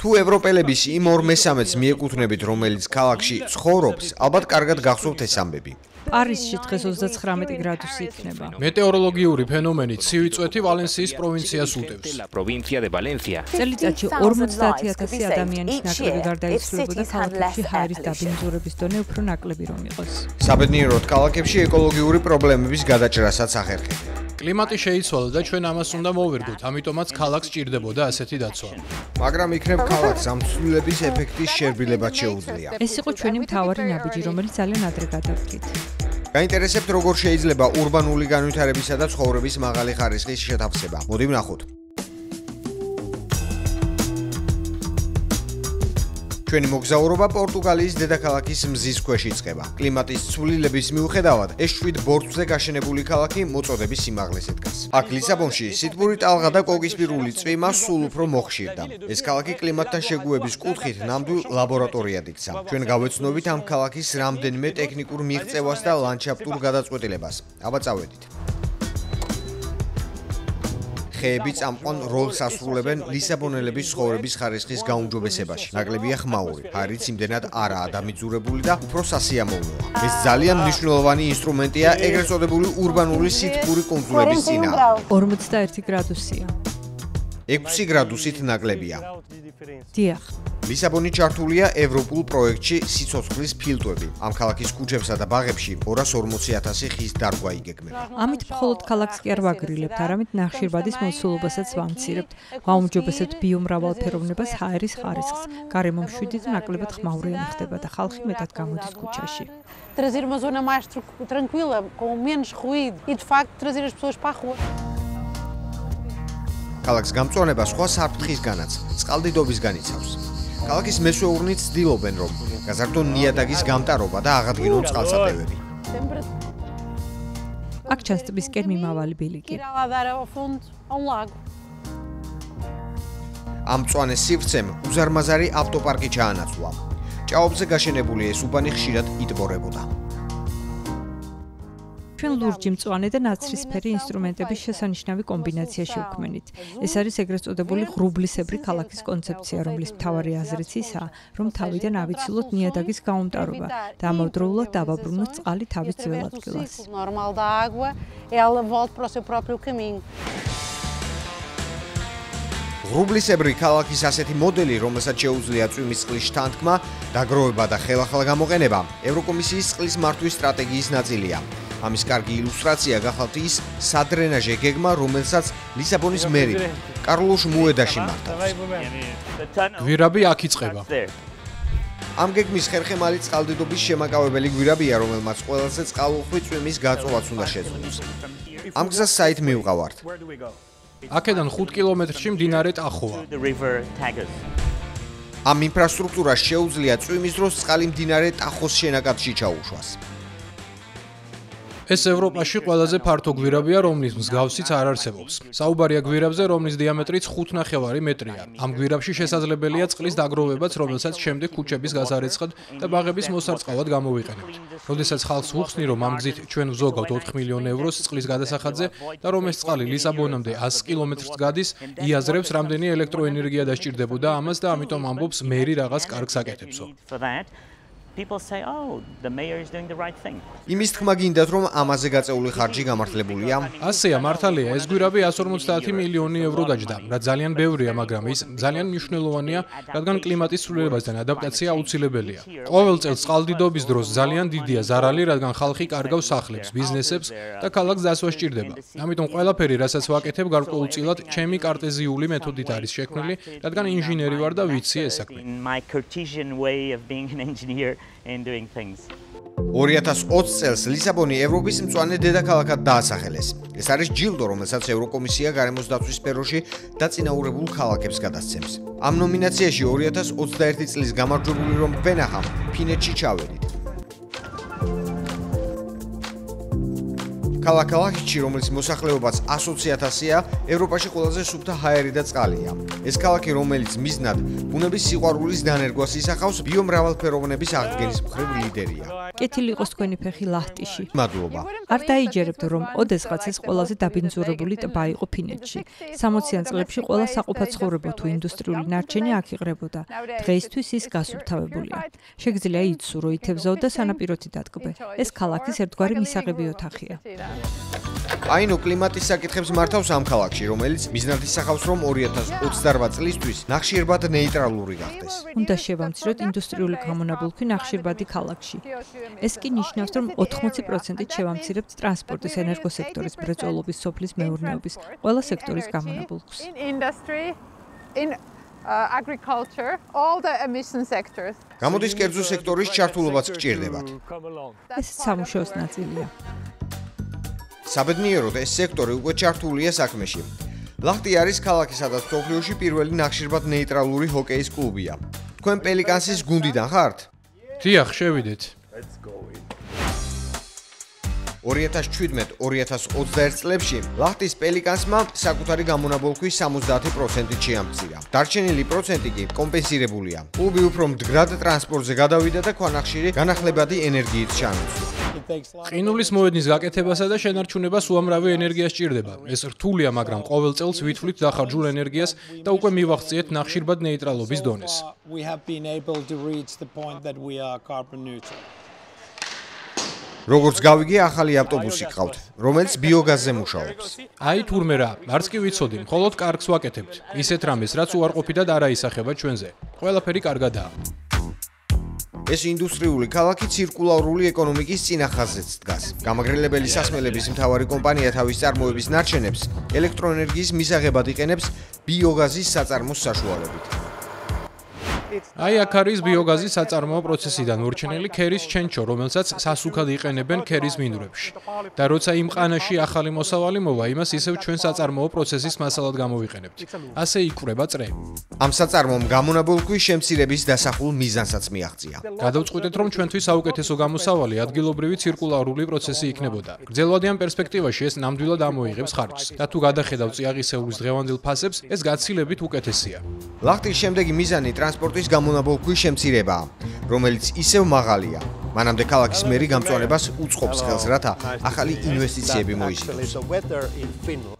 თუ ევროპელების იმ 2/3-ს მიეკუთვნებით, რომელიც ქალაქში ცხოვრობს, ალბათ კარგად გახსოვთ ეს ამბები. პარიზში დღეს 39 გრადუსი იქნება. მეტეოროლოგიური ფენომენი ცივი წვეთი ვალენსიის პროვინციას უდევს. წელიწადში 50,000 ადამიანის ნაკლები გარდაიცვლებოდა ქალაქებში ჰაერის დაბინძურების დონე უფრო ნაკლები რომ იყოს. საბედნიეროდ ქალაქებში ეკოლოგიური პრობლემების გადაჭრასაც ახერხებენ. კლიმატი შეიცვალა და ჩვენ ამას უნდა მოვერგოთ, ამიტომაც ქალაქს ჭირდებოდა ასეთი დაცვა. მაგრამ იქნებ ქალაქს ამ ცვლილების ეფექტის შერბილებაც შეუძლია. ეს იყო ჩვენი მთავარი ნაბიჯი, რომელიც ძალიან ადრე გადავდგით. გაინტერესებთ, როგორ შეიძლება ურბანული განვითარებისა და ცხოვრების მაღალი ხარისხის შეთავსება. მოდი ვნახოთ. ჩვენი მოგზაურობა პორტუგალიის დედაქალაქის მზის ქვეშ იწყება. კლიმატის ცვლილების მიუხედავად, ეს 7 ბორცვზე გაშენებული ქალაქი მოწოდების სიმაღლეზე დგას. აქ ლისაბონში სითბური ტალღა და კოკისპირული წვიმა სულ უფრო მოხშირდა. ეს ქალაქი კლიმატთან შეგუების კუთხით ნამდვილ ლაბორატორიად იქცა. ჩვენ გავეცნობით ამ ქალაქის რამდენიმე ტექნიკურ მიღწევას და ლანდშაფტურ გადაწყვეტილებას. აბა წავედით. ხეები წამყვან როლს ასრულებენ ლისაბონელების ცხოვრების ხარისხის გაუმჯობესებაში. ნაკლებია ხმაური, ჰაერიც იმდენად არაა დამიძურებული და უფრო სასიამოვნოა. ეს ძალიან მნიშვნელოვანი ინსტრუმენტია ეგრეთ წოდებული ურბანული სითბური კუნძულების წინააღმდეგ. 41 გრადუსია. 6 გრადუსით ნაკლებია. დიახ. ლისაბონი ჩართულია ევროპულ პროექტში სიცოცხლის ფილტვები. ამ ქალაქის ქუჩებსა და ბაღებში 240,000 ხის დარგვა იგეგმება. ამით მხოლოდ ქალაქს კი არ ვაგრილებთ, არამედ ნახშირბადის მოცულობასაც ვამცირებთ. ვაუმჯობესებთ ბიომრავალფეროვნებას, ჰაერის ხარისხს. გარემო მშვიდი და ნაკლებად ხმაურიანი ხდება და ხალხი მეტად გამოდის ქუჩაში. Trazer uma zona mais tranquila, com menos ruído e de facto trazer as pessoas para a rua. ქალაქს გამწვანება სხვა საფრთხისგანაც, წყალდიდობისგან იცავს. ქალაქის მესვეურნი ცდილობენ, რომ გაზარდონ ნიადაგის გამტარობა და აღადგინონ წყალსატევები. აქ ჩანს ტბისკენ მიმავალი ბილიკი. ამ მწვანე სივრცემ უზარმაზარი ავტოპარკი ჩაანაცვლა. ჭაობზე გაშენებული ეს უბანი ხშირად იტბორებოდა. ჩვენ ლურჯი მწვანე და ნაცრისფერი ინსტრუმენტების შესანიშნავი კომბინაცია შევქმნით. ეს არის ეგრეთ წოდებული ღრუბლისებრი ქალაქის კონცეფცია, რომლის მთავარი აზრიც ისაა, რომ თავიდან ავიცილოთ ნიადაგის გაუმტარობა და ამავდროულად დავაბრუნოთ წყალი თავის ძველ ადგილას. ღრუბლისებრი ქალაქის ასეთი მოდელი, რომელსაც შეუძლია წვიმის წყლის შთანთქმა, დაგროვება და ხელახლა გამოყენება, ევროკომისიის წყლის მართვის სტრატეგიის ნაწილია. ამის კარგი ილუსტრაცია გახლავთ ის სადრენაჟე გეგმა, რომელსაც ლისაბონის მერი კარლოშ მოედაში მართავს. გვირაბი აქ იწყება. ამ გეგმის ხერხემალი წყალდიდობის შემაკავებელი გვირაბია, რომელმაც ყველაზე წყალუხვი წვიმის გაწოვაც უნდა შეძლოს. ამ გზას საით მივყავართ. აქედან 5 კილომეტრში მდინარე ტახოა. ამ ინფრასტრუქტურას შეუძლია წვიმის დროს წყალი მდინარე ტახოს შენაკადში ჩაუშვას. ეს ევროპაში ყველაზე ფართო გვირაბია, რომლის მსგავსიც არ არსებობს. საუბარია გვირაბზე, რომლის დიამეტრიც 5,5 მეტრია. ამ გვირაბში შესაძლებელია წყლის დაგროვებაც, რომელსაც შემდეგ ქუჩების გასარეცხად და ბაღების მოსარწყავად გამოვიყენებთ. როდესაც ხალხს ვუხსნი, რომ ამ გზით ჩვენ ვზოგავთ 4 მილიონ ევროს წყლის გადასახადზე და რომ ეს წყალი ლისაბონამდე 100 კილომეტრს გადის, იაზრებს, რამდენი ელექტროენერგია დასჭირდებოდა ამას და ამიტომ ამბობს მერი რაღაც კარგს აკეთებსო. იმის თქმა გინდათ, რომ ამაზე გაწეული ხარჯი გამართლებულია. ასეა, მართალია, ეს გვირაბი 150 მილიონი ევრო დაჯდა, რაც ძალიან ბევრია, მაგრამ ის ძალიან მნიშვნელოვანია, რადგან კლიმატის ცვლილებასთან ადაპტაცია აუცილებელია. ყოველ წელს წყალდიდობის დროს ძალიან დიდია ზარალი, რადგან ხალხი კარგავს სახლებს, ბიზნესებს და ქალაქს დასვა სჭირდება. ამიტომ ყველაფერი, რასაც ვაკეთებ, გარკვეულწილად ჩემი კარტეზიული მეთოდით არის შექმნილი, რადგან ინჟინერი ვარ და ვიცი ეს საქმე. 2020 წელს ლისაბონი ევროპის მწვანე დედაქალაქად დაასახელეს. ეს არის ჯილდო, რომელსაც ევროკომისია გარემოს დაცვის სფეროში დაწინაურებულ ქალაქებს გადასცემს. ამ ნომინაციაში 2021 წლის გამარჯვებული რომ ვენახავ, ფინეთში ჩავედით. ქალაქ-ქალაქში, რომელიც მოსახლეობაც 120,000-ია, ევროპაში ყველაზე სუფთა ჰაერი და წყალია. ეს ქალაქი, რომელიც მიზნად ბუნების სიყვარულის დანერგვას ისახავს, ბიომრავალფეროვნების აღდგენის მხრივ ლიდერია. კეთილი იყოს თქვენი ფეხი ლაჰტიში. მადლობა. არ დაიჯერებთ, რომ ოდესღაც ეს ყველაზე დაბინძურებული ტბა იყო ფინეთში. 60-იან წლებში ყველა საყოფაცხოვრებო თუ ინდუსტრიული ნარჩენი აქ იღრებოდა. დღეისთვის ის გასუფთავებულია. შეგიძლია იცურო, ითევზაო და სანაპიროთი დატკბე. ეს ქალაქის ერთგვარი მისაღები ოთახია. აინო კლიმატის საკითხებს მართავს ამ ქალაქში, რომელიც მიზნად ისახავს, რომ 2028 წლისთვის ნახშირბად ნეიტრალური გახდეს. უნდა შევამციროთ ინდუსტრიული გამონაბოლქვი ნახშირბადი ქალაქში. ეს კი ნიშნავს, რომ 80%-ით შევამცირებთ ტრანსპორტის, ენერგოსექტორის, მრეწველობის, სოფლის მეურნეობის, ყველა სექტორის გამონაბოლქვს. Agriculture, all the emission sectors. გამოდის კერძო სექტორის ჩართულობაც გჭირდებათ. ეს სამუშაოს ნაწილია. საბედნიეროდ ეს სექტორი უკვე ჩართულია საქმეში. ლახტი არის ქალაქი, სადაც მსოფლიოში პირველი ნახშირბად ნეიტრალური ჰოკეის კლუბია. თქვენ პელიკანსის გუნდიდან ხართ? დიახ, შევიდეთ. 2017-2021 წლებში ლახტის პელიკანსმა საკუთარი გამონაბოლქვის 70%-ით შეამცირა. დარჩენილი პროცენტი კი კომპენსირებულია. კლუბი უფრო მდგრად ტრანსპორტზე გადავიდა და ქვანახშირი განახლებადი ენერგიით ჩანაცვლა. ყინულის მოედნის გაკეთებასა და შენარჩუნებას უამრავი ენერგია სჭირდება. ეს რთულია, მაგრამ ყოველ წელს ვითვლით დახარჯულ ენერგიას და უკვე მივახციეთ ნახშირბად ნეიტრალობის დონეს. როგორც გავიგე, ახალი ავტობუსი გყავთ, რომელიც ბიოგაზზე მუშაობს. აი თურმე რა, არც კი ვიცოდი, მხოლოდ კარგს ვაკეთებთ. ისეთ რამეს, რაც უარყოფითად არ აისახება ჩვენზე. ყველაფერი კარგადაა. ეს ინდუსტრიული ქალაქი ცირკულარული ეკონომიკის წინახაზეც დგას. გამაგრილებელი სასმელების მთავარი კომპანია თავის წარმოების ნარჩენებს ელექტროენერგიის მისაღებად იყენებს ბიოგაზის საწარმოს საშუალებით. აი აქ არის ბიოგაზის საწარმოო პროცესიდან მორჩენილი ქერის ჩენჩო, რომელსაც სასუქად იყენებენ ქერის მინდვრებში. და როცა იმ ყანაში ახალი მოსავალი მოვა, იმას ისევ ჩვენ საწარმოო პროცესის მასალად გამოვიყენებთ. ასე იკვრება წრე. ამ საწარმომ გამონაბოლქვის შემცირების დასახულ მიზანსაც მიაღწია. გადავწყვიტეთ, რომ ჩვენთვის საუკეთესო გამოსავალი ადგილობრივი ცირკულარული პროცესი იქნებოდა. გრძელვადიან პერსპექტივაში ეს ნამდვილად ამოიღებს ხარჯს და თუ გადახედავ წიაღისეულის დღევანდელ ფასებს, ეს გაცილებით უკეთესია. ლახტის შემდეგი მიზანი ტრანსპორტის გამონაბოლქვის შემცირებაა, რომელიც ისევ მაღალია. მანამდე ქალაქის მერი გამწვანებას უწყობს ხელს, რათა ახალი ინვესტიციები მოიზიდოს.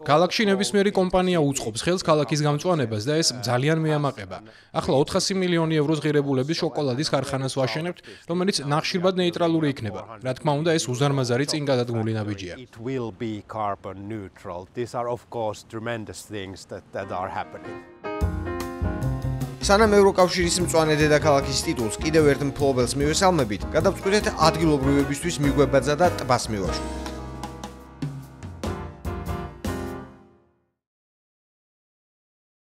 ქალაქში ნებისმიერი კომპანია უწყობს ხელს ქალაქის გამწვანებას და ეს ძალიან მეამაყება. ახლა 400 მილიონი ევროს ღირებულების შოკოლადის ქარხანას ვაშენებთ, რომელიც ნახშირბად ნეიტრალური იქნება. რა თქმა უნდა, ეს უზარმაზარი წინ გადადგმული ნაბიჯია. სანამ ევროკავშირის მწვანე დედაქალაქის ტიტულს კიდევ ერთ მფლობელს მივესალმებით, გადავწყვიტეთ ადგილობრივებისთვის მიგვებაძა და ტბას მივაშვით.